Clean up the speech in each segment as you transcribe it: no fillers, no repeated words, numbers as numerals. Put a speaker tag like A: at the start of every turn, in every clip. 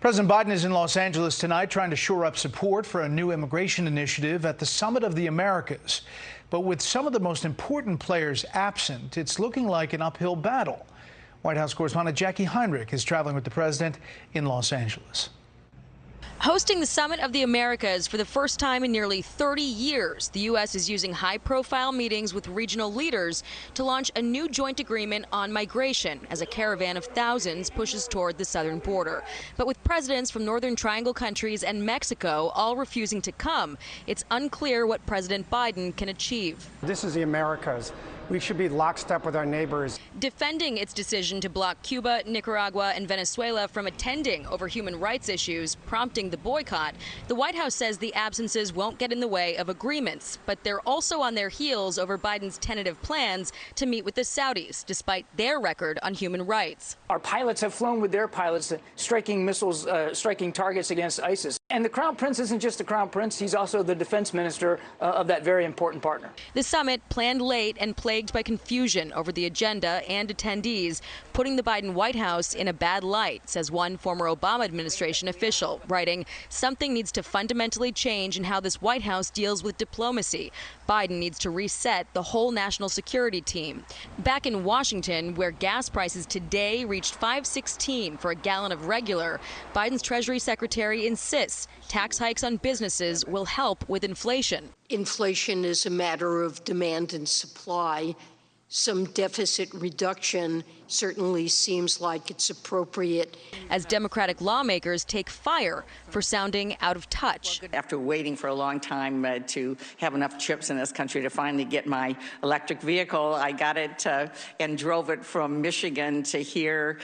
A: President Biden is in Los Angeles tonight trying to shore up support for a new immigration initiative at the Summit of the Americas. But with some of the most important players absent, it's looking like an uphill battle. White House correspondent Jackie Heinrich is traveling with the president in Los Angeles.
B: Hosting the Summit of the Americas for the first time in nearly 30 years, the U.S. is using high-profile meetings with regional leaders to launch a new joint agreement on migration as a caravan of thousands pushes toward the southern border. But with presidents from Northern Triangle countries and Mexico all refusing to come, it's unclear what President Biden can achieve.
C: This is the Americas. We should be lockstep with our neighbors.
B: Defending its decision to block Cuba, Nicaragua, and Venezuela from attending over human rights issues, prompting the boycott, the White House says the absences won't get in the way of agreements. But they're also on their heels over Biden's tentative plans to meet with the Saudis, despite their record on human rights.
D: Our pilots have flown with their pilots, striking missiles, striking targets against ISIS. And the Crown Prince isn't just the Crown Prince, he's also the defense minister of that very important partner.
B: The summit, planned late and plagued by confusion over the agenda and attendees, putting the Biden White House in a bad light, says one former Obama administration official, writing, "Something needs to fundamentally change in how this White House deals with diplomacy. Biden needs to reset the whole national security team." Back in Washington, where gas prices today reached $5.16 for a gallon of regular, Biden's Treasury Secretary insists tax hikes on businesses will help with inflation.
E: Inflation is a matter of demand and supply. Some deficit reduction certainly seems like it's appropriate.
B: As Democratic lawmakers take fire for sounding out of touch.
F: After waiting for a long time to have enough chips in this country to finally get my electric vehicle, I got it and drove it from Michigan to here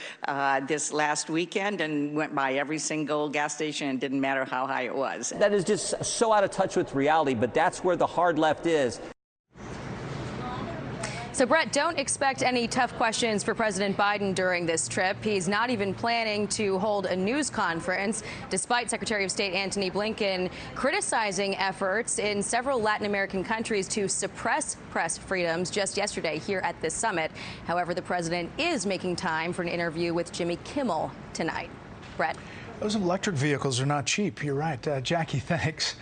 F: this last weekend and went by every single gas station, and didn't matter how high it was.
G: That is just so out of touch with reality, but that's where the hard left is.
B: So, Brett, don't expect any tough questions for President Biden during this trip. He's not even planning to hold a news conference, despite Secretary of State Antony Blinken criticizing efforts in several Latin American countries to suppress press freedoms just yesterday here at this summit. However, the president is making time for an interview with Jimmy Kimmel tonight. Brett.
A: Those electric vehicles are not cheap. You're right. Jackie, thanks.